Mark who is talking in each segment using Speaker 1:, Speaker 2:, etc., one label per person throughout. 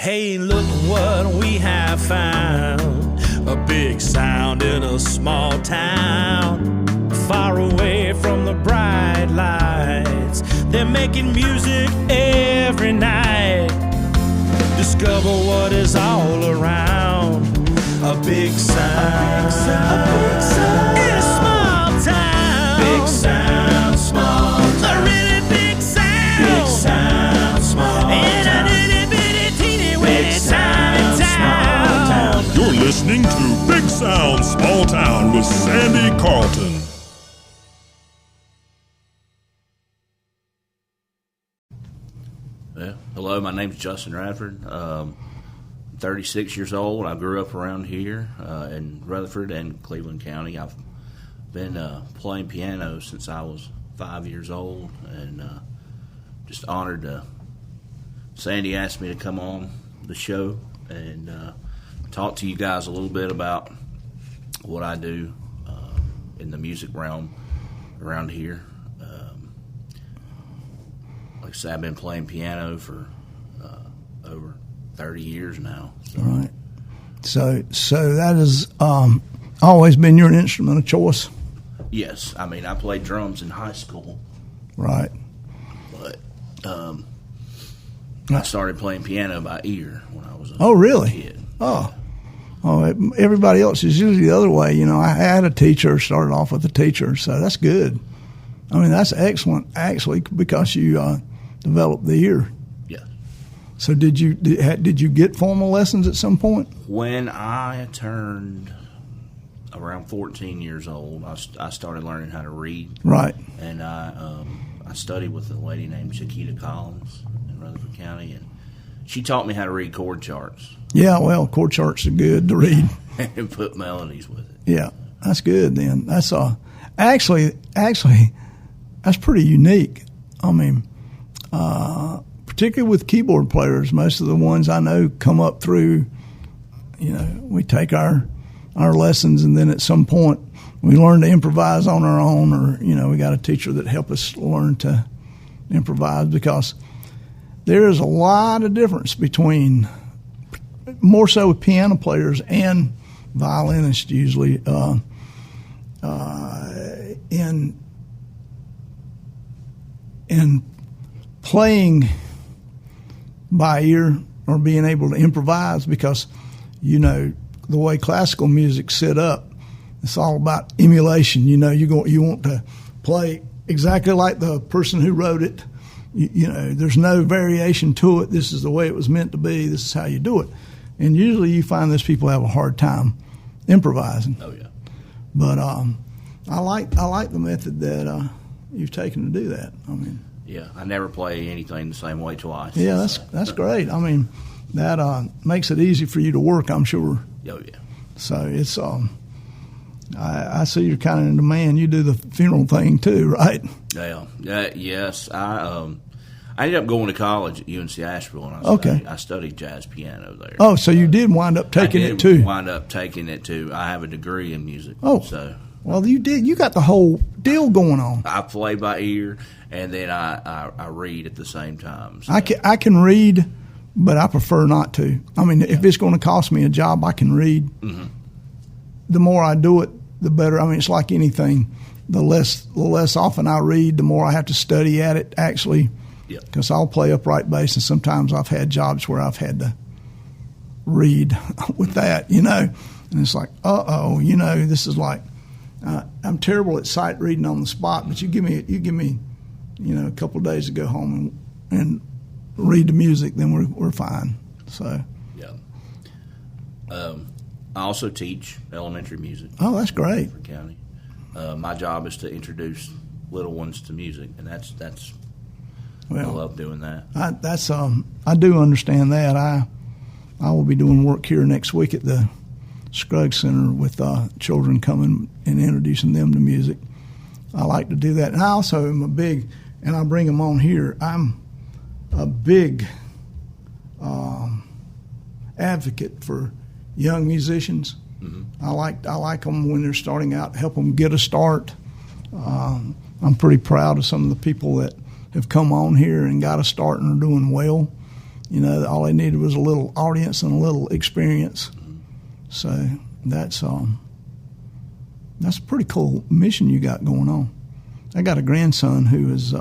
Speaker 1: Hey, look what we have found. A big sound in a small town. Far away from the bright lights. They're making music every night. Discover what is all around. A big sound. A big sound. In a small town. Big sound, small town. A really big sound. Big sound, small town.
Speaker 2: You're listening to Big Sound, Small Town with Sandy Carlton.
Speaker 3: Well, hello, my name's Justin Radford. I'm 36 years old. I grew up around here in Radford and Cleveland County. I've been playing piano since I was 5 years old, and just honored to. Sandy asked me to come on the show and talk to you guys a little bit about what I do in the music realm around here. Like I said, I've been playing piano for over 30 years now. So.
Speaker 4: All right. So that has always been your instrument of choice?
Speaker 3: Yes. I mean, I played drums in high school.
Speaker 4: Right.
Speaker 3: But I started playing piano by ear when I was a kid.
Speaker 4: Oh, everybody else is usually the other way. You know, I had a teacher, started off with a teacher, so that's good. I mean, that's excellent, actually, because you developed the ear.
Speaker 3: Yeah.
Speaker 4: So did you get formal lessons at some point?
Speaker 3: When I turned around 14 years old, I started learning how to read.
Speaker 4: Right.
Speaker 3: And I studied with a lady named Chiquita Collins in Rutherford County, and she taught me how to read chord charts.
Speaker 4: Yeah, well, chord charts are good to read.
Speaker 3: And put melodies with it.
Speaker 4: Yeah, that's good then. That's actually that's pretty unique. I mean, particularly with keyboard players, most of the ones I know come up through, you know, we take our lessons and then at some point we learn to improvise on our own, or, you know, we got a teacher that helped us learn to improvise, because there is a lot of difference between, more so with piano players and violinists usually, in playing by ear or being able to improvise, because, you know, the way classical music's set up, it's all about emulation. You know, you want to play exactly like the person who wrote it. You know, there's no variation to it. This is the way it was meant to be. This is how you do it. And usually you find those people have a hard time improvising.
Speaker 3: Oh, yeah.
Speaker 4: But I like the method that you've taken to do that. I mean,
Speaker 3: yeah, I never play anything the same way twice.
Speaker 4: Yeah, that's great. I mean, that makes it easy for you to work, I'm sure.
Speaker 3: Oh, yeah.
Speaker 4: So it's I see you're kind of in demand. You do the funeral thing too, right?
Speaker 3: Yeah. Yes. I ended up going to college at UNC Asheville, and I studied jazz piano there.
Speaker 4: Oh, so you did wind up taking it too?
Speaker 3: Wind up taking it too. I have a degree in music.
Speaker 4: Oh,
Speaker 3: so
Speaker 4: well, you did. You got the whole deal going on.
Speaker 3: I play by ear, and then I read at the same time. So.
Speaker 4: I can read, but I prefer not to. I mean, if it's going to cost me a job, I can read. Mm-hmm. The more I do it, the better. I mean, it's like anything. The less often I read, the more I have to study at it, actually. Because I'll play upright bass, and sometimes I've had jobs where I've had to read with that, you know. And it's like, you know, this is like, I'm terrible at sight reading on the spot, but you give me, you know, a couple of days to go home and read the music, then we're fine. So.
Speaker 3: Yeah. I also teach elementary music.
Speaker 4: Oh, that's great.
Speaker 3: For county. My job is to introduce little ones to music, and that's. Well, I love doing that.
Speaker 4: I do understand that. I will be doing work here next week at the Scruggs Center with children coming and introducing them to music. I like to do that, and I also am and I bring them on here. I'm a big advocate for young musicians. Mm-hmm. I like them when they're starting out, help them get a start. I'm pretty proud of some of the people that have come on here and got a start and are doing well. all they needed was a little audience and a little experience. So that's a pretty cool mission you got going on. I got a grandson who is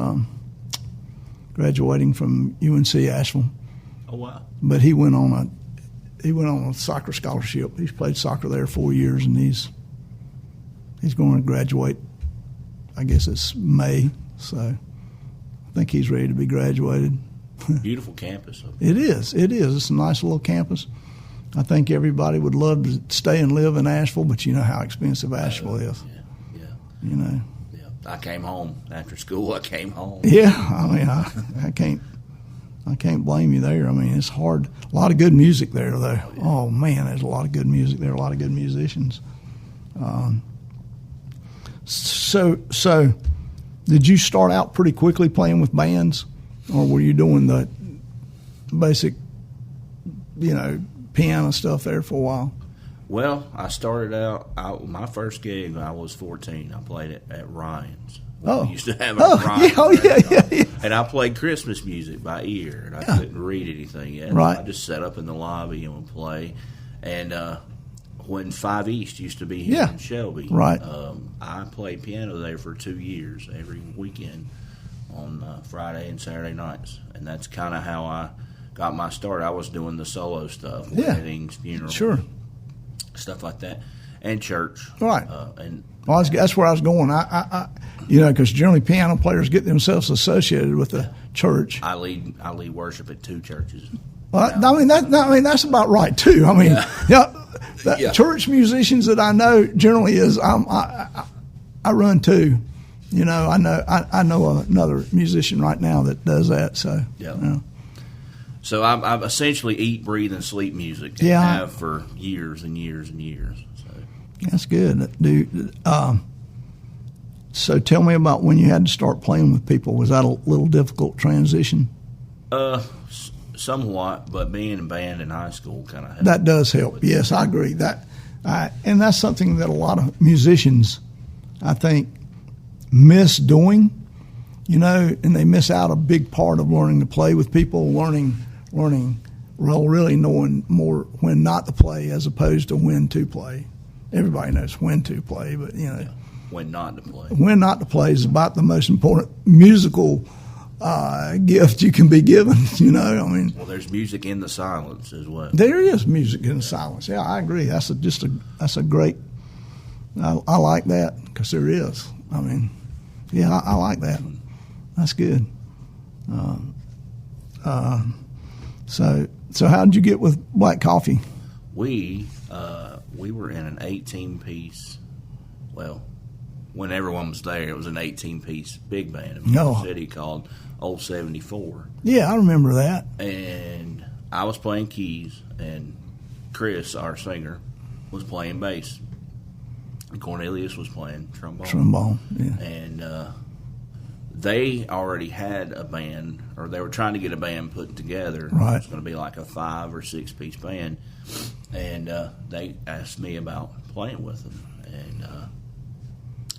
Speaker 4: graduating from UNC Asheville.
Speaker 3: Oh wow!
Speaker 4: But he went on a soccer scholarship. He's played soccer there 4 years, and he's going to graduate. I guess it's May, so I think he's ready to be graduated.
Speaker 3: Beautiful campus.
Speaker 4: It is. It's a nice little campus. I think everybody would love to stay and live in Asheville, but you know how expensive Asheville is.
Speaker 3: Yeah. Yeah. I came home after school. I came home.
Speaker 4: Yeah, I mean, I can't blame you there. I mean, it's hard. A lot of good music there, though. Oh man, there's a lot of good music there. A lot of good musicians. So, did you start out pretty quickly playing with bands, or were you doing the basic, piano stuff there for a while?
Speaker 3: Well, I started out. My first gig, I was 14. I played at Ryan's.
Speaker 4: Oh,
Speaker 3: We used to have a Ryan's.
Speaker 4: Yeah.
Speaker 3: And I played Christmas music by ear, and I couldn't read anything yet.
Speaker 4: Right.
Speaker 3: I just sat up in the lobby and would play. And when 5 East used to be here in Shelby,
Speaker 4: right.
Speaker 3: I played piano there for 2 years, every weekend on Friday and Saturday nights. And that's kind of how I got my start. I was doing the solo stuff, weddings, funerals, stuff like that, and church.
Speaker 4: Right.
Speaker 3: Well,
Speaker 4: that's where I was going. I because generally piano players get themselves associated with the church.
Speaker 3: I lead worship at 2 churches.
Speaker 4: Well, that's about right too. I mean, church musicians that I know generally I run 2. I know another musician right now that does that. So
Speaker 3: So I've essentially eat, breathe, and sleep music. And have for years and years and years. So
Speaker 4: that's good, dude. So tell me about when you had to start playing with people. Was that a little difficult transition?
Speaker 3: Somewhat, but being in band in high school kind of helped.
Speaker 4: That does help. Yes, I agree. And that's something that a lot of musicians, I think, miss doing. And they miss out a big part of learning to play with people, learning, really knowing more when not to play as opposed to when to play. Everybody knows when to play, but
Speaker 3: when not to play.
Speaker 4: When not to play is about the most important musical gift you can be given.
Speaker 3: Well, there's music in the silence as well.
Speaker 4: There is music in the silence. Yeah, I agree. That's a great. I like that because there is. I mean, I like that. That's good. So how did you get with Black Coffee?
Speaker 3: We were in an 18-piece. Well, when everyone was there, it was an 18-piece big band in the city called Old 74.
Speaker 4: Yeah, I remember that.
Speaker 3: And I was playing keys, and Chris, our singer, was playing bass. And Cornelius was playing trombone. Yeah. And they already had a band, or they were trying to get a band put together.
Speaker 4: Right.
Speaker 3: It was going to be like a 5 or 6 piece band. And they asked me about playing with them. And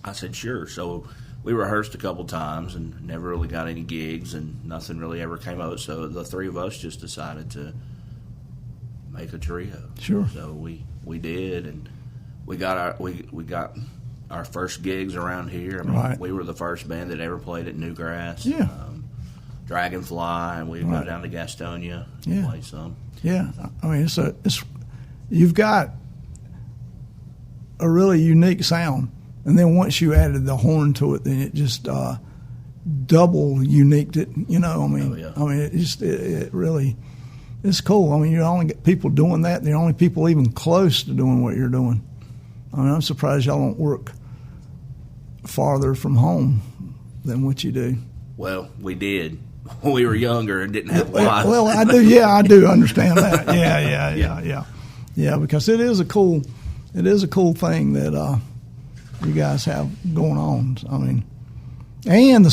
Speaker 3: I said, sure. So we rehearsed a couple times and never really got any gigs, and nothing really ever came of it. So the 3 of us just decided to make a trio.
Speaker 4: Sure.
Speaker 3: So we did, and we got our first gigs around here. I mean,
Speaker 4: right.
Speaker 3: We were the first band that ever played at Newgrass.
Speaker 4: Yeah.
Speaker 3: Dragonfly, and we'd go down to Gastonia and play some.
Speaker 4: Yeah. I mean, you've got a really unique sound. And then once you added the horn to it, then it just double unique. I mean, it really, it's cool. I mean, you only get people doing that. They're only people even close to doing what you're doing. I mean, I'm surprised y'all don't work farther from home than what you do.
Speaker 3: Well, we did. We were younger and didn't have wives.
Speaker 4: Well, I do. Yeah, I do understand that. Yeah. Because it is a cool thing that you guys have going on. I mean, and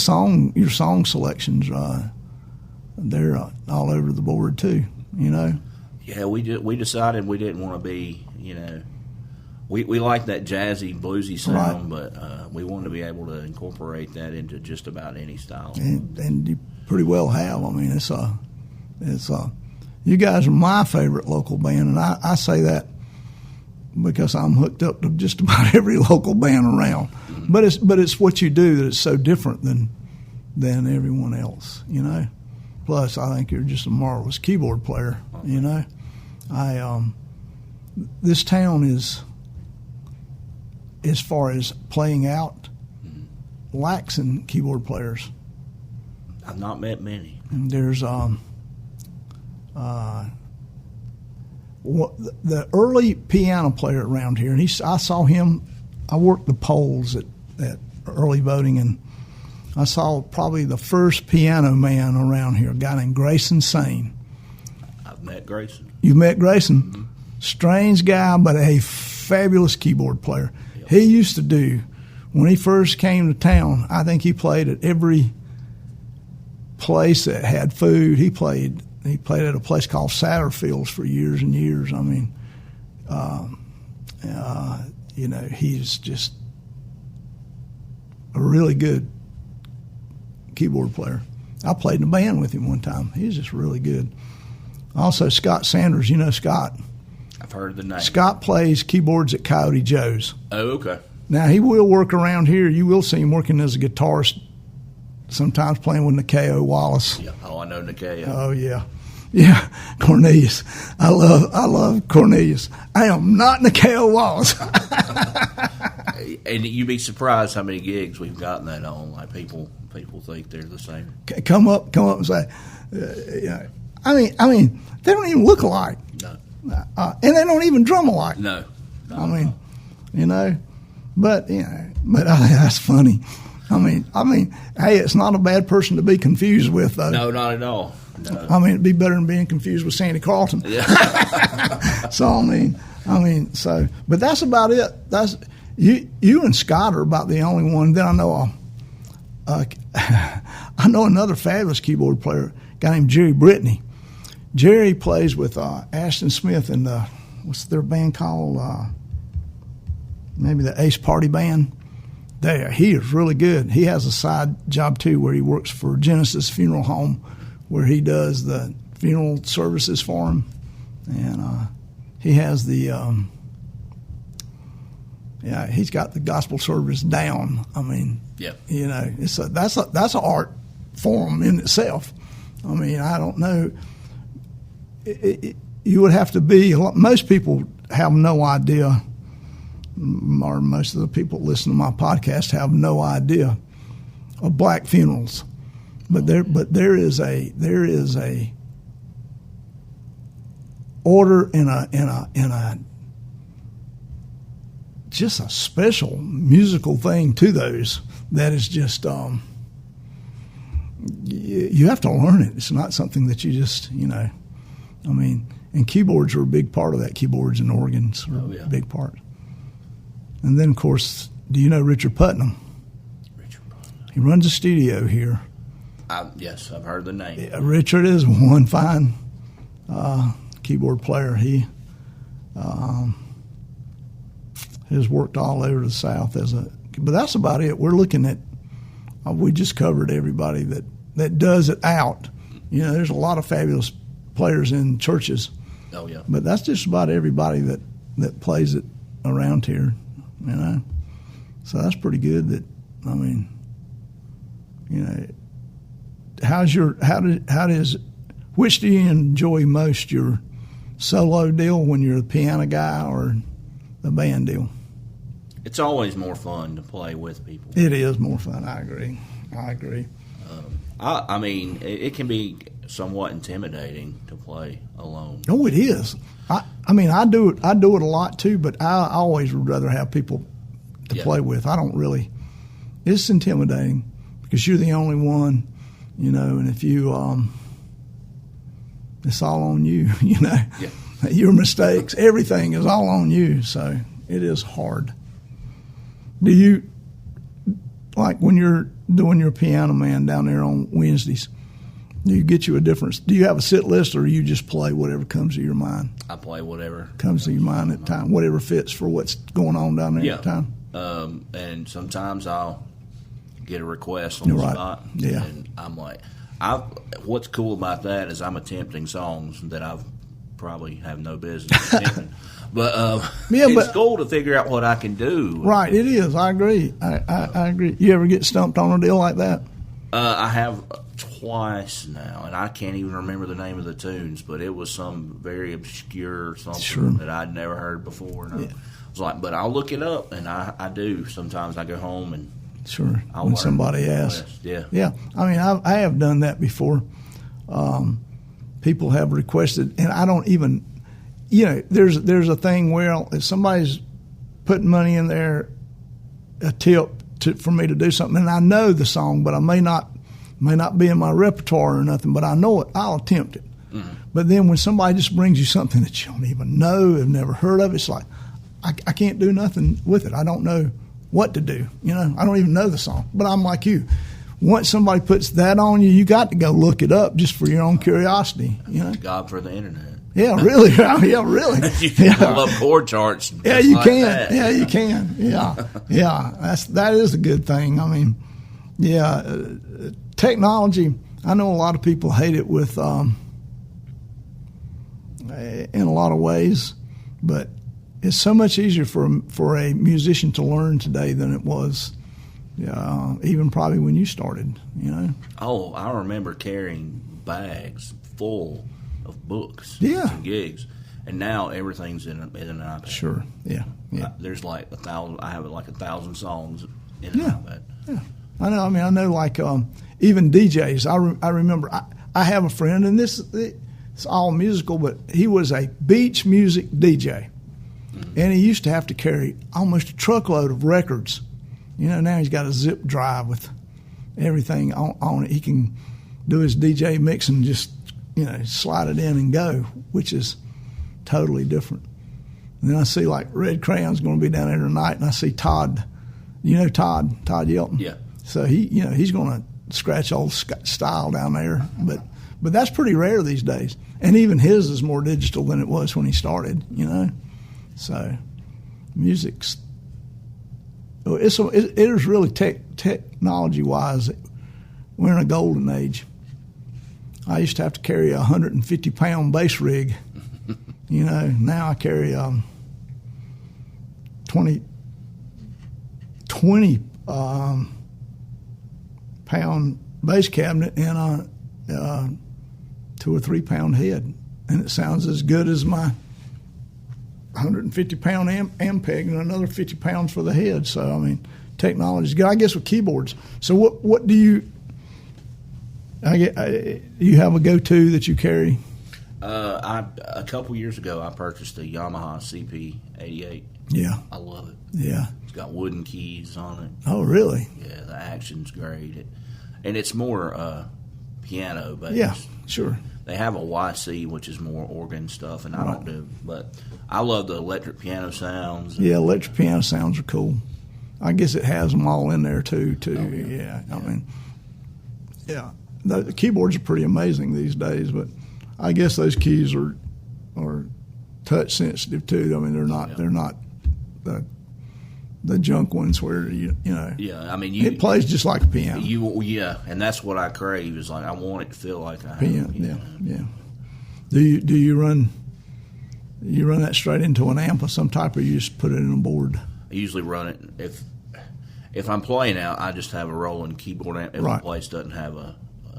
Speaker 4: your song selections, they're all over the board too.
Speaker 3: Yeah, we decided we didn't want to be. We like that jazzy, bluesy sound,
Speaker 4: right.
Speaker 3: But we wanted to be able to incorporate that into just about any style.
Speaker 4: And you pretty well have. I mean, You guys are my favorite local band, and I say that because I'm hooked up to just about every local band around. But it's what you do that is so different than everyone else, you know. Plus, I think you're just a marvelous keyboard player, you know. This town is, as far as playing out, lacks in keyboard players.
Speaker 3: I've not met many.
Speaker 4: And there's the early piano player around here, and I saw him. I worked the polls at early voting, and I saw probably the first piano man around here, a guy named Grayson Sane.
Speaker 3: I've met Grayson.
Speaker 4: You met Grayson? Mm-hmm. Strange guy, but a fabulous keyboard player. Yep. He used to do, when he first came to town, I think he played at every place that had food. He played at a place called Satterfield's for years and years. I mean, you know, he's just a really good keyboard player. I played in a band with him one time. He was just really good. Also, Scott Sanders. You know Scott?
Speaker 3: I've heard the name.
Speaker 4: Scott plays keyboards at Coyote Joe's.
Speaker 3: Oh, okay.
Speaker 4: Now, he will work around here. You will see him working as a guitarist, sometimes playing with Nikeo Wallace.
Speaker 3: Yeah. Oh, I know Nikeo.
Speaker 4: Oh, yeah. Yeah, Cornelius. I love Cornelius. I am not Nikeo Wallace.
Speaker 3: And you'd be surprised how many gigs we've gotten that on. Like people think they're the same.
Speaker 4: Come up and say, yeah. I mean, they don't even look alike.
Speaker 3: No.
Speaker 4: And they don't even drum alike.
Speaker 3: No.
Speaker 4: I mean, you know, but I think that's funny. I mean, hey, it's not a bad person to be confused with, though.
Speaker 3: No, not at all. No.
Speaker 4: I mean, it'd be better than being confused with Sandy Carlton.
Speaker 3: Yeah.
Speaker 4: So but that's about it. That's you and Scott are about the only one. Then I know I know another fabulous keyboard player, a guy named Jerry Brittany. Jerry plays with Ashton Smith in what's their band called? Maybe the Ace Party Band. He is really good. He has a side job too, where he works for Genesis Funeral Home, where he does the funeral services for them, and he has the he's got the gospel service down. I mean,
Speaker 3: yeah,
Speaker 4: you know, that's an art form in itself. I mean, I don't know. You would have to be. Most people have no idea, or most of the people that listen to my podcast have no idea of black funerals. But there is a order in a just a special musical thing to those that is just you have to learn it. It's not something that you just, you know. I mean, and keyboards are a big part of that. Keyboards and organs are a big part. And then, of course, do you know Richard Putnam? Richard Putnam. He runs a studio here.
Speaker 3: Yes, I've heard the name.
Speaker 4: Yeah, Richard is one fine keyboard player. He has worked all over the South but that's about it. We're looking at, we just covered everybody that does it out. You know, there's a lot of fabulous players in churches.
Speaker 3: Oh, yeah.
Speaker 4: But that's just about everybody that plays it around here, you know. So that's pretty good. I mean, you know, which do you enjoy most, your solo deal when you're the piano guy or the band deal?
Speaker 3: It's always more fun to play with people.
Speaker 4: It is more fun. I agree.
Speaker 3: I mean, it can be somewhat intimidating to play alone.
Speaker 4: Oh, it is. I mean, I do it a lot too, but I always would rather have people to play with. I don't really. It's intimidating because you're the only one, you know, and if you, it's all on you, you know. Yeah. Your mistakes, everything is all on you, so it is hard. Do you, like when you're doing your Piano Man down there on Wednesdays, do you get you a difference? Do you have a sit list, or you just play whatever comes to your mind?
Speaker 3: I play whatever
Speaker 4: comes to your mind at the time, whatever fits for what's going on down there at the time.
Speaker 3: And sometimes I'll get a request on the spot, and I'm like, What's cool about that is I'm attempting songs that I've probably have no business attempting. But it's cool to figure out what I can do.
Speaker 4: Right, it is. I agree. I agree. You ever get stumped on a deal like that?
Speaker 3: I have twice now, and I can't even remember the name of the tunes, but it was some very obscure something that I'd never heard before. And I was like, but I'll look it up, and I do. Sometimes I go home and
Speaker 4: when somebody asks. Yeah. I mean, I have done that before. People have requested, and I don't even, there's a thing where if somebody's putting money in there, a tip for me to do something, and I know the song, but I may not be in my repertoire or nothing, but I know it, I'll attempt it. Mm-hmm. But then when somebody just brings you something that you don't even know, have never heard of, it's like, I can't do nothing with it. I don't know what to do. I don't even know the song. But I'm like you. Once somebody puts that on you, you got to go look it up just for your own curiosity.
Speaker 3: God for the internet.
Speaker 4: Yeah, really. Yeah, really.
Speaker 3: You can pull up chord charts.
Speaker 4: Yeah, you can. That. Yeah, you can. Yeah. That is a good thing. I mean, technology. I know a lot of people hate it with in a lot of ways, but it's so much easier for a musician to learn today than it was, even probably when you started.
Speaker 3: Oh, I remember carrying bags full of books, and gigs, and now everything's in an iPad.
Speaker 4: Sure, yeah.
Speaker 3: There's like 1,000. I have like 1,000 songs in an iPad. Yeah,
Speaker 4: I know. I mean, I know. Like even DJs. I remember. I have a friend, and it's all musical, but he was a beach music DJ, and he used to have to carry almost a truckload of records. Now he's got a zip drive with everything on it. He can do his DJ mix and just slide it in and go, which is totally different. And then I see like Red Crayon's going to be down there tonight, and I see Todd. Todd Yelton.
Speaker 3: Yeah.
Speaker 4: So he's going to scratch old style down there, but that's pretty rare these days. And even his is more digital than it was when he started. So music's it is really technology wise. We're in a golden age. I used to have to carry a 150-pound bass rig. Now I carry 20 pound bass cabinet and a 2 or 3 pound head, and it sounds as good as my 150-pound Ampeg and another 50 pounds for the head. So I mean, technology is good. I guess with keyboards. So what do you? You have a go-to that you carry?
Speaker 3: A couple years ago, I purchased a Yamaha CP88.
Speaker 4: Yeah,
Speaker 3: I love it.
Speaker 4: Yeah,
Speaker 3: it's got wooden keys on it.
Speaker 4: Oh, really?
Speaker 3: Yeah, the action's great, and it's more piano based.
Speaker 4: Yeah, sure.
Speaker 3: They have a YC, which is more organ stuff, and I don't do. But I love the electric piano sounds.
Speaker 4: Yeah, electric piano sounds are cool. I guess it has them all in there too.
Speaker 3: Oh, yeah.
Speaker 4: I mean, yeah. The keyboards are pretty amazing these days, but I guess those keys are touch sensitive too. I mean, they're not the junk ones where you know.
Speaker 3: Yeah, I mean,
Speaker 4: it plays just like a piano.
Speaker 3: And that's what I crave. Is like I want it to feel like a
Speaker 4: piano. Yeah. Do you run that straight into an amp of some type, or you just put it in a board?
Speaker 3: I usually run it if I'm playing out. I just have a rolling keyboard amp. If the place doesn't have a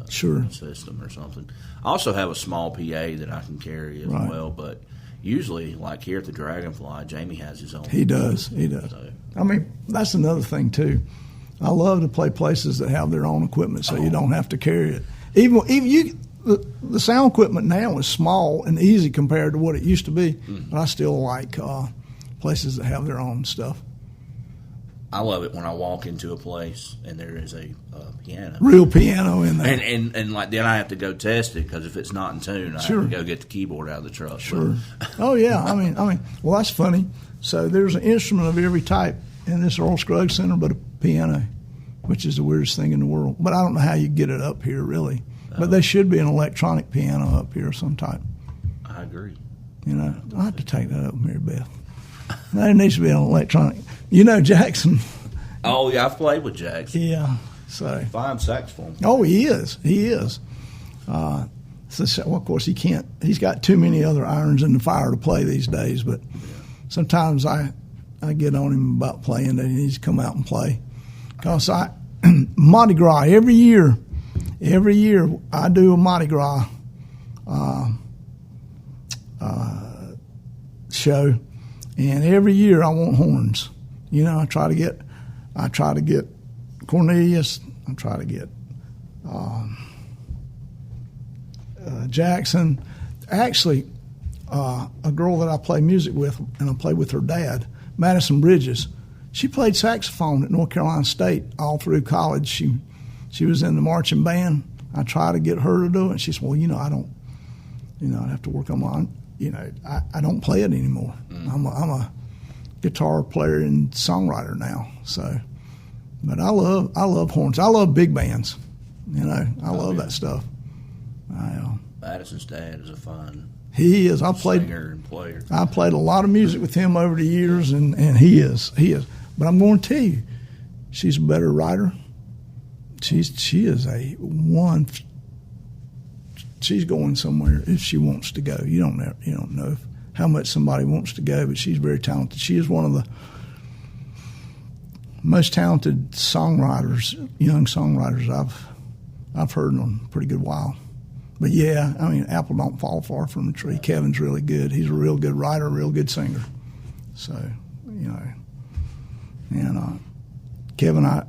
Speaker 3: system or something. I also have a small PA that I can carry as well, but usually, like here at the Dragonfly, Jamie has his own.
Speaker 4: He does. So. I mean, that's another thing too. I love to play places that have their own equipment, so you don't have to carry it. Even the sound equipment now is small and easy compared to what it used to be, but I still like places that have their own stuff.
Speaker 3: I love it when I walk into a place and there is a piano,
Speaker 4: real piano in there,
Speaker 3: and like then I have to go test it because if it's not in tune, I have to go get the keyboard out of the truck.
Speaker 4: Sure. Oh yeah, I mean, well that's funny. So there's an instrument of every type in this Earl Scruggs Center, but a piano, which is the weirdest thing in the world. But I don't know how you get it up here really. But there should be an electronic piano up here of some type.
Speaker 3: I agree.
Speaker 4: I'll have to take that up, Mary Beth. There needs to be an electronic. Jackson.
Speaker 3: Oh, yeah, I've played with Jackson.
Speaker 4: Yeah. So
Speaker 3: fine saxophone.
Speaker 4: Oh, he is. Well, of course, he can't. He's got too many other irons in the fire to play these days. But sometimes I get on him about playing that he needs to come out and play. Because Mardi Gras every year I do a Mardi Gras show, and every year I want horns. You know, I try to get Cornelius. I try to get Jackson. Actually, a girl that I play music with, and I play with her dad, Madison Bridges. She played saxophone at North Carolina State all through college. She was in the marching band. I try to get her to do it. And she said, well, I don't, I'd have to work on my, I don't play it anymore. I'm a guitar player and songwriter now. So, but I love horns. I love big bands. I love that stuff.
Speaker 3: Madison's dad is a fun
Speaker 4: He is.
Speaker 3: singer and player.
Speaker 4: I played a lot of music with him over the years, and he is. But I'm going to tell you, she's a better writer. She is a one. She's going somewhere if she wants to go. You don't know how much somebody wants to go, but she's very talented. She is one of the most talented songwriters, young songwriters I've heard in a pretty good while. But yeah, I mean, apple don't fall far from the tree. Kevin's really good. He's a real good writer, a real good singer. So, and Kevin, I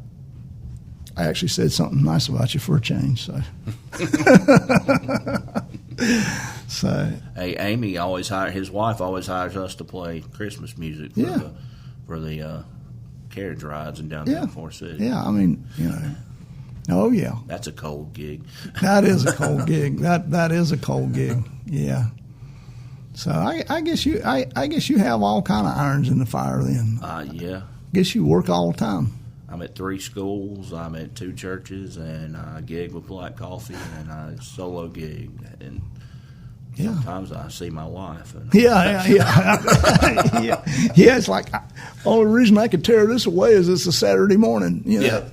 Speaker 4: actually said something nice about you for a change. So,
Speaker 3: Hey, Amy his wife always hires us to play Christmas music for the carriage rides in downtown Forest City.
Speaker 4: Yeah, I mean, oh yeah,
Speaker 3: that's a cold gig.
Speaker 4: That is a cold gig. That is a cold gig. Yeah. So I guess you have all kind of irons in the fire then.
Speaker 3: Yeah.
Speaker 4: Guess you work all the time.
Speaker 3: I'm at 3 schools. I'm at 2 churches, and I gig with Black Coffee, and I solo gig, and sometimes I see my wife. And
Speaker 4: yeah. It's like only reason I could tear this away is it's a Saturday morning.
Speaker 3: Yeah.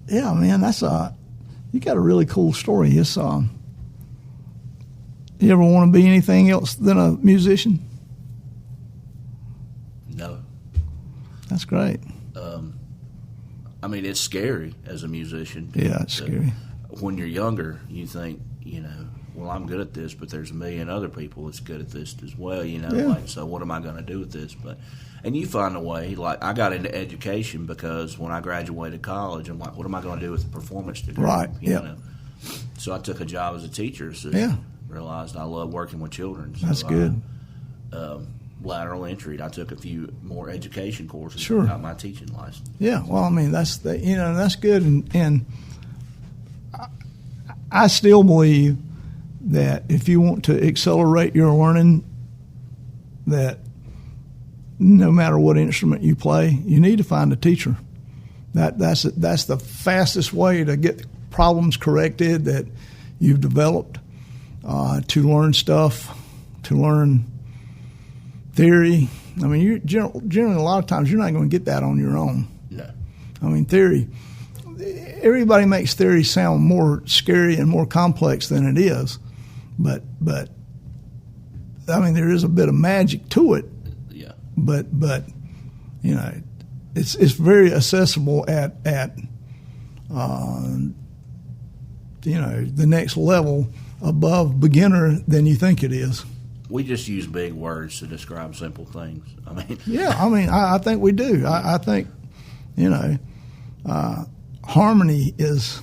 Speaker 4: Yeah, man, that's you got a really cool story. It's you ever want to be anything else than a musician?
Speaker 3: No.
Speaker 4: That's great.
Speaker 3: I mean, it's scary as a musician.
Speaker 4: Yeah, it's scary.
Speaker 3: When you're younger, you think, well, I'm good at this, but there's a million other people that's good at this as well, like, so what am I going to do with this? And you find a way. Like, I got into education because when I graduated college, I'm like, what am I going to do with a performance degree?
Speaker 4: Right,
Speaker 3: So I took a job as a teacher, so realized I love working with children. So
Speaker 4: that's good.
Speaker 3: Lateral entry. I took a few more education courses.
Speaker 4: Sure.
Speaker 3: Got my teaching license.
Speaker 4: Yeah, well, I mean, that's good, and I still believe that if you want to accelerate your learning, that no matter what instrument you play, you need to find a teacher. That's the fastest way to get problems corrected that you've developed, to learn stuff, to learn theory. I mean, you generally a lot of times you're not going to get that on your own.
Speaker 3: No.
Speaker 4: I mean, theory. Everybody makes theory sound more scary and more complex than it is, but I mean, there is a bit of magic to it.
Speaker 3: Yeah.
Speaker 4: But it's very accessible at the next level above beginner than you think it is.
Speaker 3: We just use big words to describe simple things. I mean,
Speaker 4: I think we do. I think, harmony is,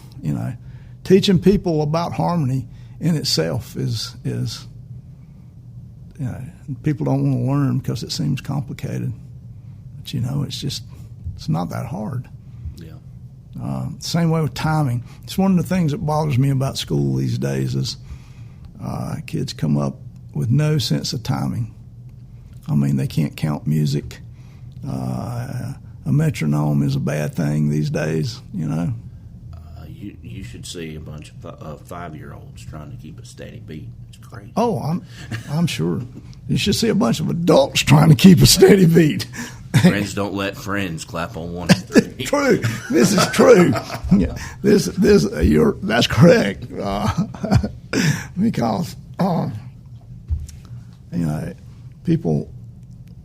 Speaker 4: teaching people about harmony in itself is people don't want to learn because it seems complicated. But, it's not that hard.
Speaker 3: Yeah.
Speaker 4: Same way with timing. It's one of the things that bothers me about school these days is kids come up with no sense of timing. I mean, they can't count music. A metronome is a bad thing these days,
Speaker 3: You should see a bunch of 5-year-olds trying to keep a steady beat. It's crazy.
Speaker 4: Oh, I'm sure. You should see a bunch of adults trying to keep a steady beat.
Speaker 3: Friends don't let friends clap on 1 and 3.
Speaker 4: True. This is true. Yeah. That's correct. Because people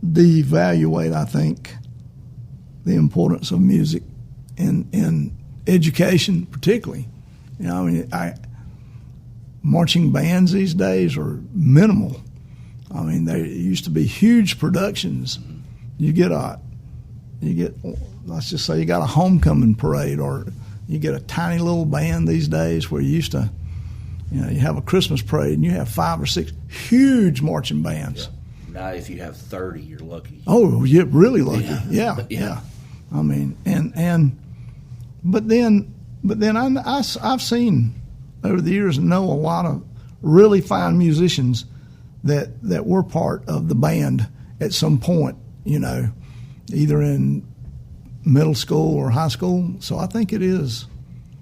Speaker 4: devaluate, I think, the importance of music in education, particularly. Marching bands these days are minimal. There used to be huge productions. You get, let's just say you got a homecoming parade, or you get a tiny little band these days where you used to, you have a Christmas parade and you have 5 or 6 huge marching bands.
Speaker 3: Yeah. Now, if you have 30, you're lucky.
Speaker 4: Oh, you're really lucky. Yeah. But then I've seen over the years and know a lot of really fine musicians that were part of the band at some point, either in middle school or high school. So I think it is.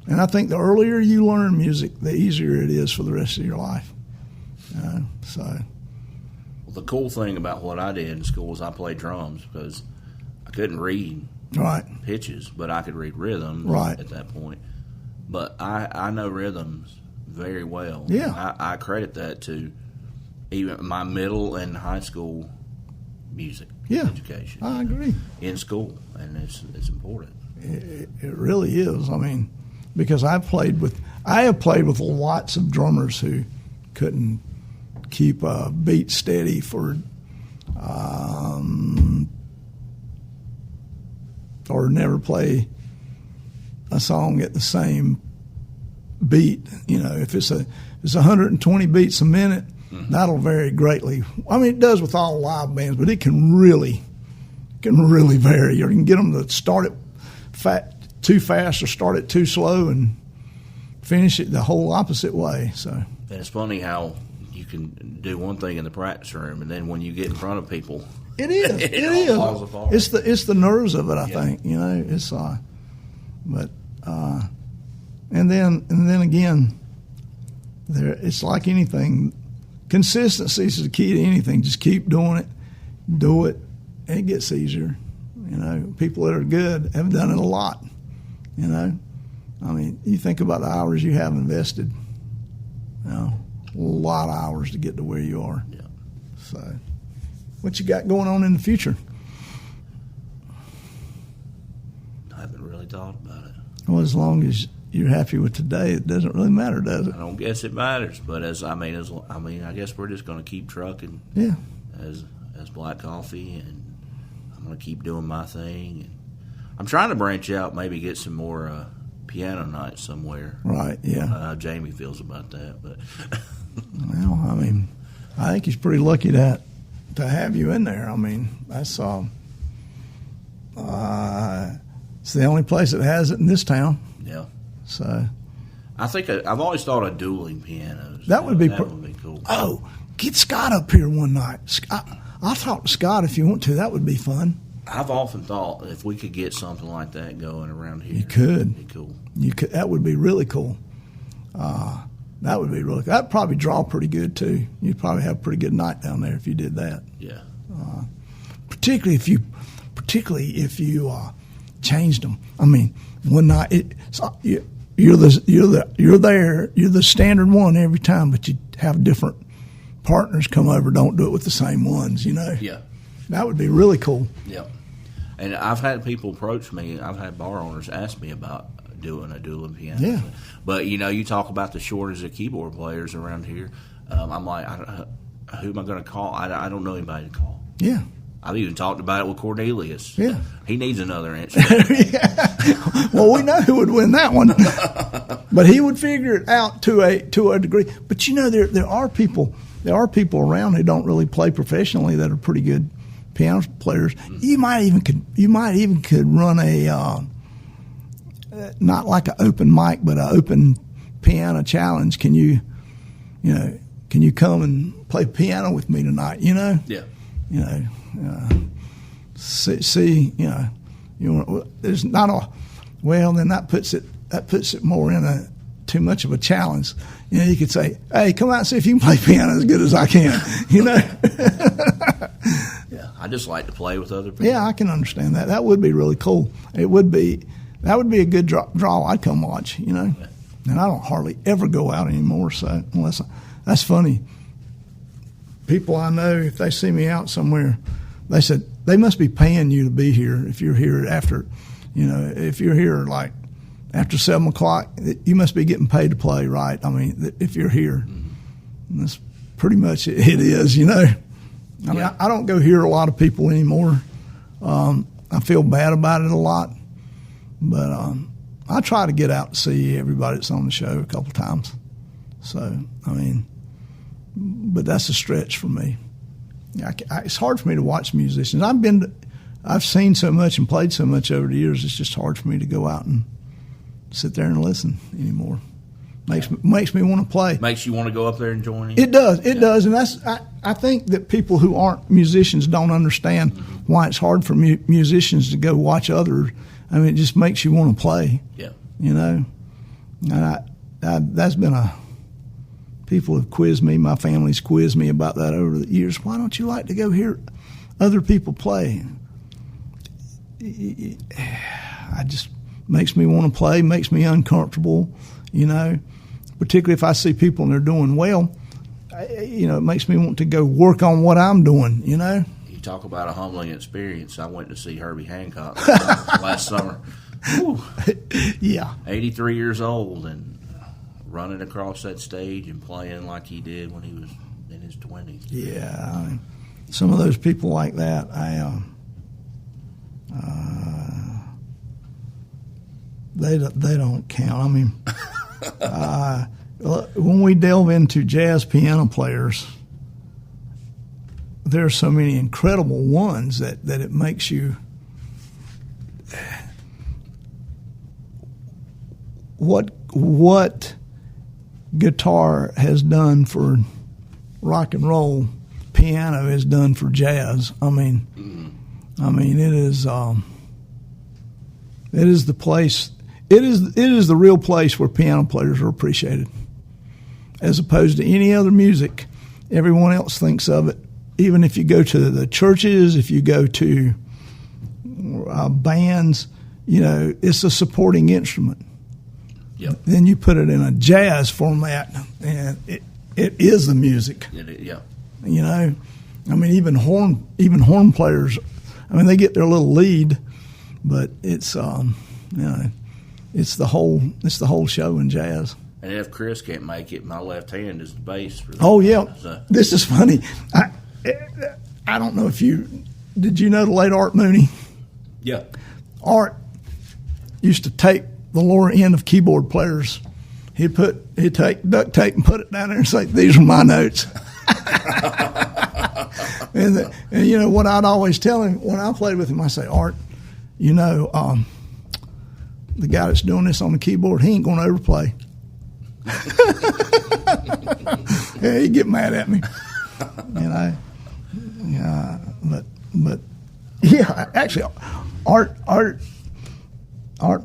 Speaker 4: And I think the earlier you learn music, the easier it is for the rest of your life. Well,
Speaker 3: the cool thing about what I did in school is I played drums because I couldn't read pitches, but I could read rhythms at that point. But I know rhythms very well.
Speaker 4: Yeah.
Speaker 3: I credit that to even my middle and high school music education.
Speaker 4: I agree.
Speaker 3: In school, and it's important.
Speaker 4: It really is. Because I have played with lots of drummers who couldn't keep a beat steady for or never play a song at the same beat. If it's 120 beats a minute, that'll vary greatly. It does with all live bands, but it can really vary. You can get them to start it too fast or start it too slow and finish it the whole opposite way. So,
Speaker 3: and it's funny how you can do one thing in the practice room, and then when you get in front of people,
Speaker 4: it is.
Speaker 3: Falls apart.
Speaker 4: It's the nerves of it. I think it's but and then again, it's like anything. Consistency is the key to anything. Just keep doing it, and it gets easier. People that are good have done it a lot. You think about the hours you have invested. A lot of hours to get to where you are.
Speaker 3: Yeah.
Speaker 4: So, what you got going on in the future?
Speaker 3: I haven't really thought about it.
Speaker 4: Well, as long as you're happy with today, it doesn't really matter, does it?
Speaker 3: I don't guess it matters, but I guess we're just going to keep trucking.
Speaker 4: Yeah.
Speaker 3: As Black Coffee, and I'm going to keep doing my thing. And I'm trying to branch out, maybe get some more piano nights somewhere.
Speaker 4: Right. Yeah.
Speaker 3: How Jamie feels about that, but
Speaker 4: well, I think he's pretty lucky to have you in there. That's it's the only place that has it in this town.
Speaker 3: Yeah.
Speaker 4: So,
Speaker 3: I think I've always thought of dueling pianos.
Speaker 4: That would be
Speaker 3: cool.
Speaker 4: Oh, get Scott up here one night. I'll talk to Scott if you want to. That would be fun.
Speaker 3: I've often thought if we could get something like that going around here,
Speaker 4: you could.
Speaker 3: It'd be cool.
Speaker 4: You could. That would be really cool. That would be really. That'd probably draw pretty good too. You'd probably have a pretty good night down there if you did that.
Speaker 3: Yeah.
Speaker 4: Particularly if you changed them. One night you're the standard one every time, but you have different partners come over. Don't do it with the same ones.
Speaker 3: Yeah.
Speaker 4: That would be really cool.
Speaker 3: Yeah. And I've had people approach me. I've had bar owners ask me about doing a dueling piano.
Speaker 4: Yeah.
Speaker 3: But you talk about the shortage of keyboard players around here. I'm like, who am I going to call? I don't know anybody to call.
Speaker 4: Yeah.
Speaker 3: I've even talked about it with Cornelius.
Speaker 4: Yeah.
Speaker 3: He needs another instrument.
Speaker 4: Yeah. Well, we know who would win that one. But he would figure it out to a degree. But there are people around who don't really play professionally that are pretty good piano players. You might even could run a not like an open mic, but an open piano challenge. Can you come and play piano with me tonight?
Speaker 3: Yeah.
Speaker 4: There's not a then that puts it more in too much of a challenge. You could say, hey, come out and see if you can play piano as good as I can.
Speaker 3: Yeah, I just like to play with other people.
Speaker 4: Yeah, I can understand that. That would be really cool. That would be a good draw. I'd come watch, you know.
Speaker 3: Yeah.
Speaker 4: And I don't hardly ever go out anymore. So that's funny. People I know, if they see me out somewhere, they said they must be paying you to be here. If you're here after, you know, if you're here like after 7 o'clock, you must be getting paid to play, right? I mean, if you're here, and that's pretty much it is, you know. I mean, I don't go hear a lot of people anymore. I feel bad about it a lot, but I try to get out to see everybody that's on the show a couple times. So, I mean, but that's a stretch for me. It's hard for me to watch musicians. I've seen so much and played so much over the years. It's just hard for me to go out and sit there and listen anymore. Makes me want to play.
Speaker 3: Makes you want to go up there and join in?
Speaker 4: It does. It does. And I think that people who aren't musicians don't understand why it's hard for musicians to go watch others. I mean, it just makes you want to play.
Speaker 3: Yeah.
Speaker 4: You know? And that's been people have quizzed me, my family's quizzed me about that over the years. Why don't you like to go hear other people play? I just makes me want to play, makes me uncomfortable, you know. Particularly if I see people and they're doing well, you know, it makes me want to go work on what I'm doing, you know.
Speaker 3: You talk about a humbling experience. I went to see Herbie Hancock last summer. Whew.
Speaker 4: Yeah.
Speaker 3: 83 years old and running across that stage and playing like he did when he was in his 20s.
Speaker 4: Yeah. I mean, some of those people like that, they don't count. I mean, when we delve into jazz piano players, there are so many incredible ones that it makes you. What guitar has done for rock and roll, piano has done for jazz. I mean, it is the place. It is the real place where piano players are appreciated, as opposed to any other music. Everyone else thinks of it. Even if you go to the churches, if you go to bands, you know, it's a supporting instrument.
Speaker 3: Yep.
Speaker 4: Then you put it in a jazz format, and it is the music.
Speaker 3: Yeah.
Speaker 4: You know, I mean, even horn players. I mean, they get their little lead, but it's you know, it's the whole show in jazz.
Speaker 3: And if Chris can't make it, my left hand is the bass for that.
Speaker 4: Oh yeah,
Speaker 3: So.
Speaker 4: This is funny. I don't know if did you know the late Art Mooney?
Speaker 3: Yeah.
Speaker 4: Art used to tape the lower end of keyboard players. He'd take duct tape and put it down there and say, "These are my notes." and you know what I'd always tell him when I played with him, I say, "Art, you know, the guy that's doing this on the keyboard, he ain't going to overplay." Yeah, he'd get mad at me, you know. Yeah, but yeah, actually, Art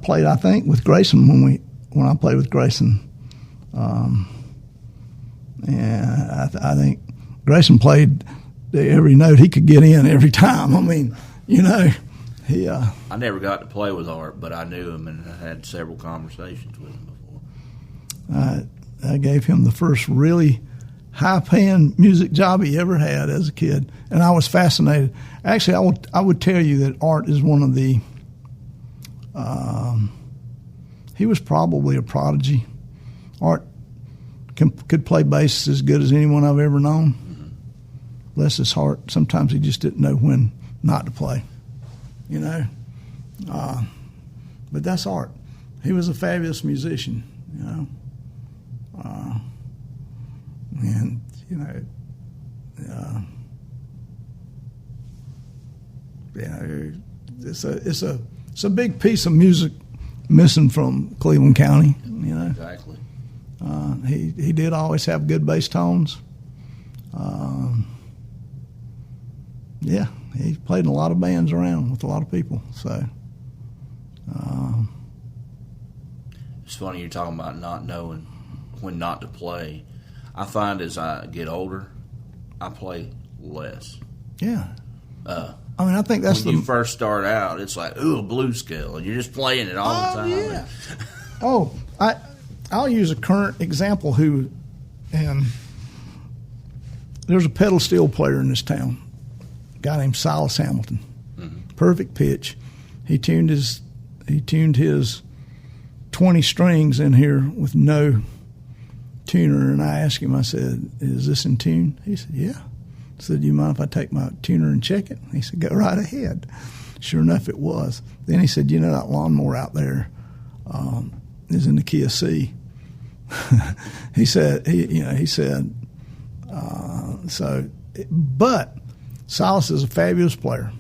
Speaker 4: played, I think, with Grayson when I played with Grayson. And I think Grayson played every note he could get in every time. I mean, you know, he.
Speaker 3: I never got to play with Art, but I knew him and I had several conversations with him before.
Speaker 4: I gave him the first really high-paying music job he ever had as a kid, and I was fascinated. Actually, I would tell you that Art is one of the. He was probably a prodigy. Art could play bass as good as anyone I've ever known. Mm-hmm. Bless his heart. Sometimes he just didn't know when not to play, you know. But that's Art. He was a fabulous musician, you know. And you know, it's a big piece of music missing from Cleveland County. You know,
Speaker 3: Exactly.
Speaker 4: He did always have good bass tones. Yeah, he played in a lot of bands around with a lot of people. So.
Speaker 3: It's funny you're talking about not knowing when not to play. I find as I get older, I play less.
Speaker 4: Yeah. I think that's
Speaker 3: when you first start out, it's like, ooh, a blues scale, and you're just playing it all the time.
Speaker 4: Yeah. I'll use a current example and there's a pedal steel player in this town, a guy named Silas Hamilton. Mm-hmm. Perfect pitch. He tuned his 20 strings in here with no tuner, and I asked him, I said, is this in tune? He said, yeah. I said, do you mind if I take my tuner and check it? He said, go right ahead. Sure enough, it was. Then he said, you know, that lawnmower out there is in the key of C. He said, but Silas is a fabulous player,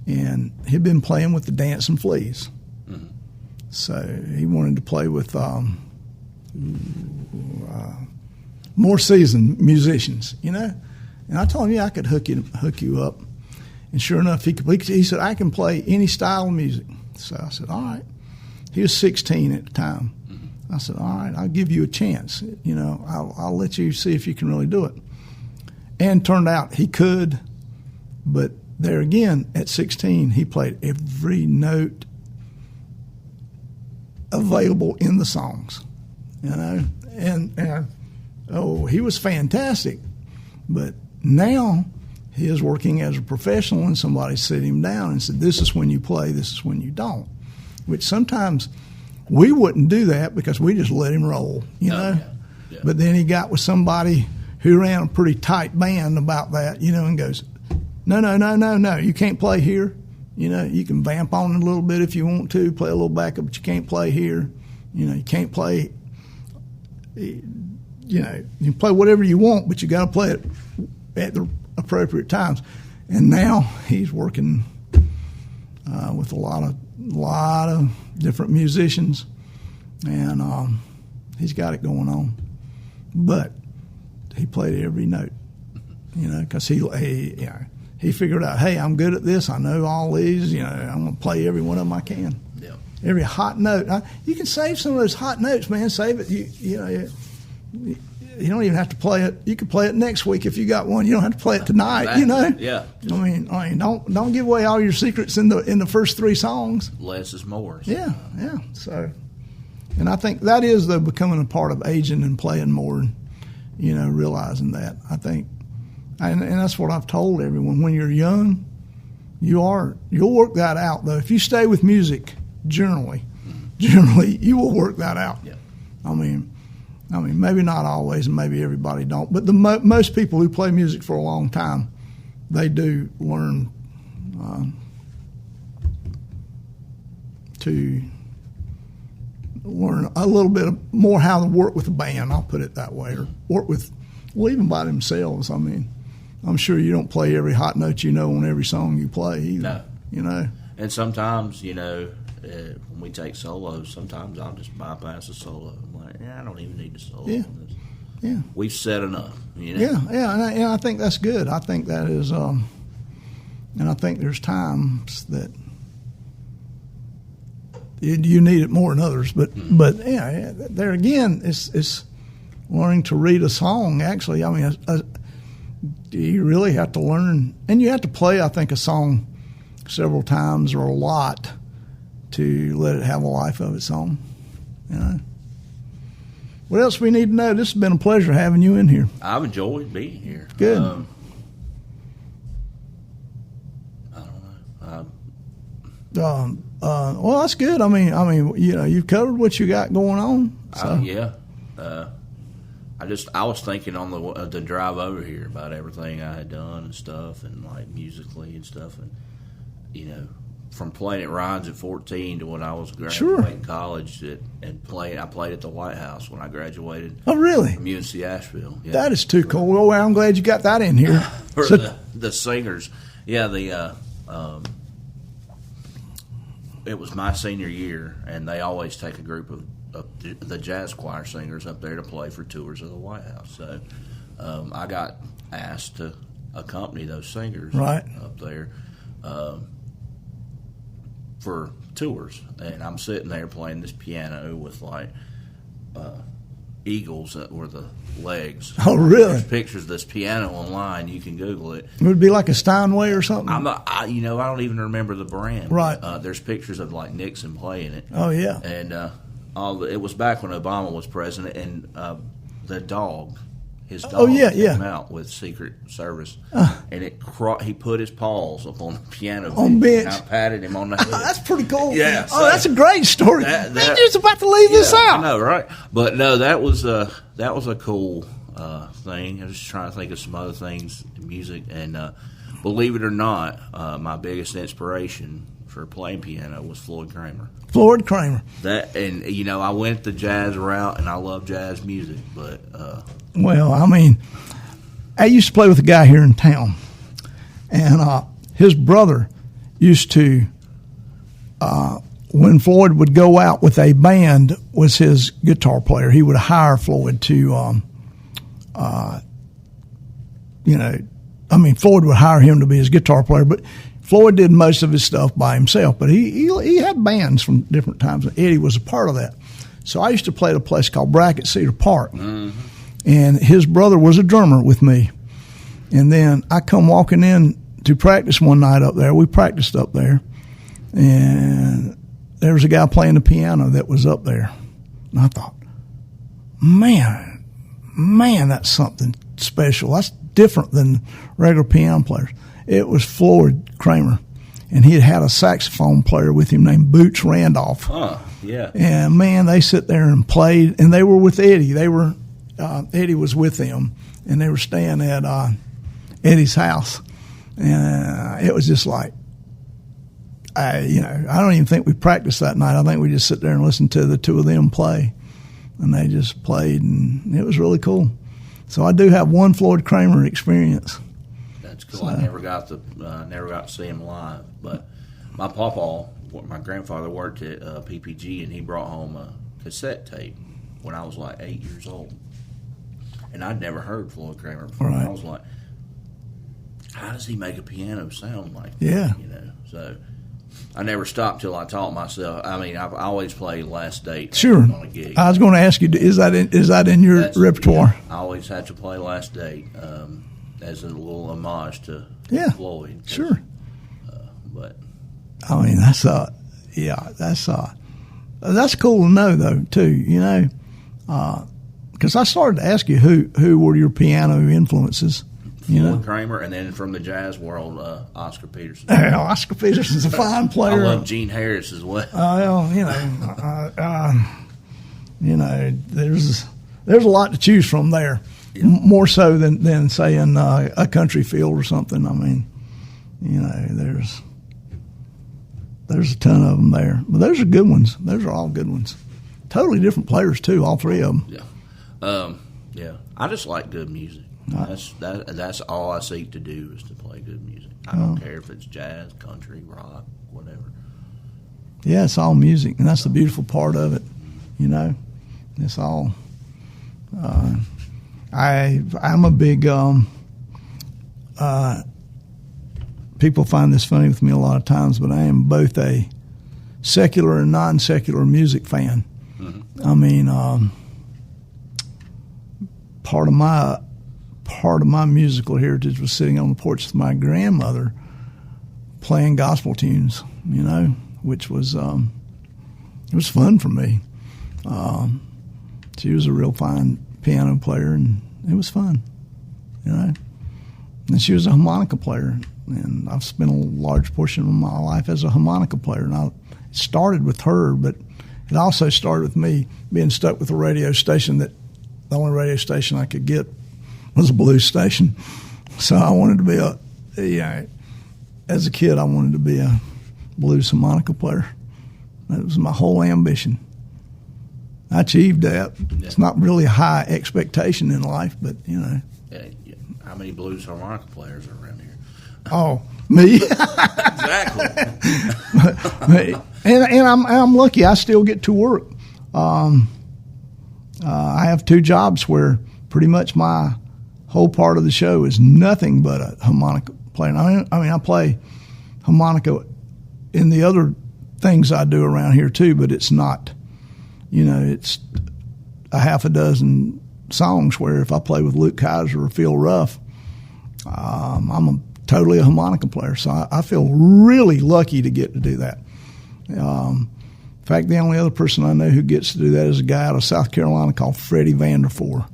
Speaker 4: and he'd been playing with the Dancing Fleas. Mm-hmm. So he wanted to play with more seasoned musicians, you know. And I told him, yeah, I could hook you up. And sure enough, he said, I can play any style of music. So I said, all right. He was 16 at the time. Mm-hmm. I said, all right, I'll give you a chance. You know, I'll let you see if you can really do it. And turned out he could, but there again, at 16, he played every note available in the songs, you know. And he was fantastic. But now he is working as a professional, and somebody sit him down and said, this is when you play, this is when you don't. Which sometimes we wouldn't do that because we just let him roll, you know. Yeah. Yeah. But then he got with somebody who ran a pretty tight band about that, you know, and goes, no, you can't play here. You know, you can vamp on it a little bit if you want to, play a little backup, but you can't play here. You know, you can't play, you know, you can play whatever you want, but you got to play it at the appropriate times. And now he's working with a lot of different musicians, and he's got it going on. But he played every note, you know, because he figured out, hey, I'm good at this. I know all these. You know, I'm going to play every one of them I can. Yeah. Every hot note. You can save some of those hot notes, man. Save it. You don't even have to play it. You can play it next week if you got one. You don't have to play it tonight. Exactly. You know.
Speaker 3: Yeah.
Speaker 4: I mean, don't give away all your secrets in the first 3 songs.
Speaker 3: Less is more. So.
Speaker 4: Yeah. So, and I think that is becoming a part of aging and playing more. You know, realizing that. I think, and that's what I've told everyone. When you're young, you'll work that out. Though, if you stay with music, generally, you will work that out. Yeah. I mean, maybe not always, and maybe everybody don't. But most people who play music for a long time, they do learn to learn a little bit more how to work with a band. I'll put it that way, or work with, well, even by themselves. I mean, I'm sure you don't play every hot note you know on every song you play either. No. You know. And
Speaker 3: sometimes, you know, when we take solos, sometimes I'll just bypass a solo. I'm like, I don't even need a solo on this. Yeah. We've said enough, you know.
Speaker 4: Yeah, I think that's good. I think that is, and I think there's times that you need it more than others. But yeah, there again, it's learning to read a song. Actually, I mean, you really have to learn, and you have to play, I think, a song several times or a lot to let it have a life of its own. You know. What else we need to know? This has been a pleasure having you in here.
Speaker 3: I've enjoyed being here.
Speaker 4: Good.
Speaker 3: I don't
Speaker 4: know. Well, that's good. I mean, you know, you've covered what you got going on. So.
Speaker 3: Yeah. I was thinking on the drive over here about everything I had done and stuff, and like musically and stuff, and you know, from playing at Ryan's at 14 to when I was graduating college, I played at the White House when I graduated.
Speaker 4: Oh, really?
Speaker 3: From UNC Asheville. Yeah.
Speaker 4: That is too cool. Well, I'm glad you got that in here.
Speaker 3: For the singers, it was my senior year, and they always take a group of the jazz choir singers up there to play for tours of the White House. So I got asked to accompany those singers up there for tours, and I'm sitting there playing this piano with eagles that were the legs.
Speaker 4: Oh, really?
Speaker 3: There's pictures of this piano online. You can Google it.
Speaker 4: It would be like a Steinway or something.
Speaker 3: I don't even remember the brand.
Speaker 4: Right.
Speaker 3: There's pictures of like Nixon playing it.
Speaker 4: Oh, yeah.
Speaker 3: And it was back when Obama was president, and the dog, his dog, came out with Secret Service, and he put his paws up on the piano
Speaker 4: bench.
Speaker 3: And I patted him on the head.
Speaker 4: That's pretty cool.
Speaker 3: Yeah.
Speaker 4: Oh, that's a great story.
Speaker 3: That-
Speaker 4: Man, you're just about to leave this out.
Speaker 3: I know, right? But no, that was a cool thing. I was just trying to think of some other things in music, and believe it or not, my biggest inspiration for playing piano was Floyd Kramer.
Speaker 4: Floyd Kramer.
Speaker 3: I went the jazz route, and I love jazz music, but
Speaker 4: Well, I mean, I used to play with a guy here in town, and his brother used to, when Floyd would go out with a band, was his guitar player. He would hire Floyd to, Floyd would hire him to be his guitar player, but Floyd did most of his stuff by himself. But he had bands from different times, and Eddie was a part of that. So I used to play at a place called Brackett Cedar Park. Mm-hmm. And his brother was a drummer with me. And then I come walking in to practice one night up there. We practiced up there. And there was a guy playing the piano that was up there. And I thought, man, that's something special. That's different than regular piano players. It was Floyd Kramer. And he had a saxophone player with him named Boots Randolph.
Speaker 3: Huh, yeah.
Speaker 4: And, man, they sit there and played. And they were with Eddie. Eddie was with them, and they were staying at Eddie's house, and it was just like, I don't even think we practiced that night. I think we just sit there and listened to the two of them play, and they just played, and it was really cool. So I do have one Floyd Kramer experience.
Speaker 3: That's cool. So, I never got to see him live, but my grandfather worked at PPG, and he brought home a cassette tape when I was like 8 years old. And I'd never heard Floyd Kramer before. Right. I was like, how does he make a piano sound like that?
Speaker 4: Yeah.
Speaker 3: So I never stopped till I taught myself. I mean, I've always played Last Date
Speaker 4: sure.
Speaker 3: on a gig.
Speaker 4: I was going to ask you, is that in your repertoire?
Speaker 3: Yeah, I always had to play Last Date as a little homage to Floyd.
Speaker 4: Sure.
Speaker 3: But
Speaker 4: I mean, that's cool to know, though, too, because I started to ask you who were your piano influences.
Speaker 3: Floyd Kramer, and then from the jazz world, Oscar Peterson.
Speaker 4: Oscar Peterson's a fine player.
Speaker 3: I love Gene Harris as well.
Speaker 4: There's a lot to choose from there, more so than say in a country field or something. I mean, there's a ton of them there, but those are good ones. Those are all good ones. Totally different players too, all three of them.
Speaker 3: Yeah. I just like good music. That's all I seek to do is to play good music. I don't care if it's jazz, country, rock, whatever.
Speaker 4: Yeah, it's all music, and that's the beautiful part of it. It's all. I'm a big. People find this funny with me a lot of times, but I am both a secular and non-secular music fan. Mm-hmm. I mean. Part of my musical heritage was sitting on the porch with my grandmother playing gospel tunes, which was it was fun for me. She was a real fine piano player, and it was fun, And she was a harmonica player, and I've spent a large portion of my life as a harmonica player. And it started with her, but it also started with me being stuck with a radio station that. The only radio station I could get was a blues station. So I wanted to be as a kid, I wanted to be a blues harmonica player. That was my whole ambition. I achieved that. Yeah. It's not really a high expectation in life, but,
Speaker 3: Yeah. How many blues harmonica players are around here?
Speaker 4: Oh, me?
Speaker 3: Exactly.
Speaker 4: and I'm lucky. I still get to work. I have two jobs where pretty much my whole part of the show is nothing but a harmonica player. I play harmonica in the other things I do around here too, but it's not, a half a dozen songs where if I play with Luke Kaiser or Phil Ruff, I'm totally a harmonica player. So I feel really lucky to get to do that. In fact, the only other person I know who gets to do that is a guy out of South Carolina called Freddie Vanderfour.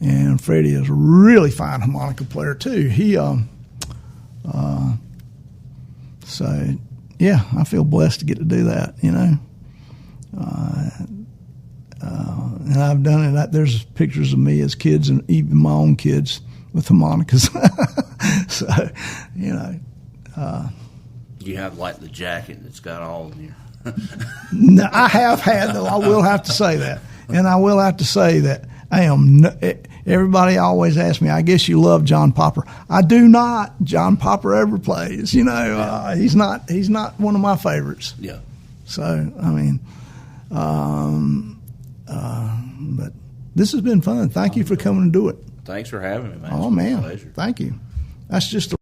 Speaker 4: And Freddie is a really fine harmonica player too. So yeah, I feel blessed to get to do that, you know. And I've done it. There's pictures of me as kids and even my own kids with harmonicas. So, you know.
Speaker 3: You have like the jacket that's got all of your.
Speaker 4: No, I have had, though. I will have to say that. And I will have to say that I am. Everybody always asks me, I guess you love John Popper. I do not. John Popper ever plays. You know, he's not one of my favorites.
Speaker 3: Yeah.
Speaker 4: So, I mean, but this has been fun. Thank you for coming to do it.
Speaker 3: Thanks for having me, man.
Speaker 4: Oh,
Speaker 3: It's been a
Speaker 4: man.
Speaker 3: pleasure.
Speaker 4: Thank you. That's just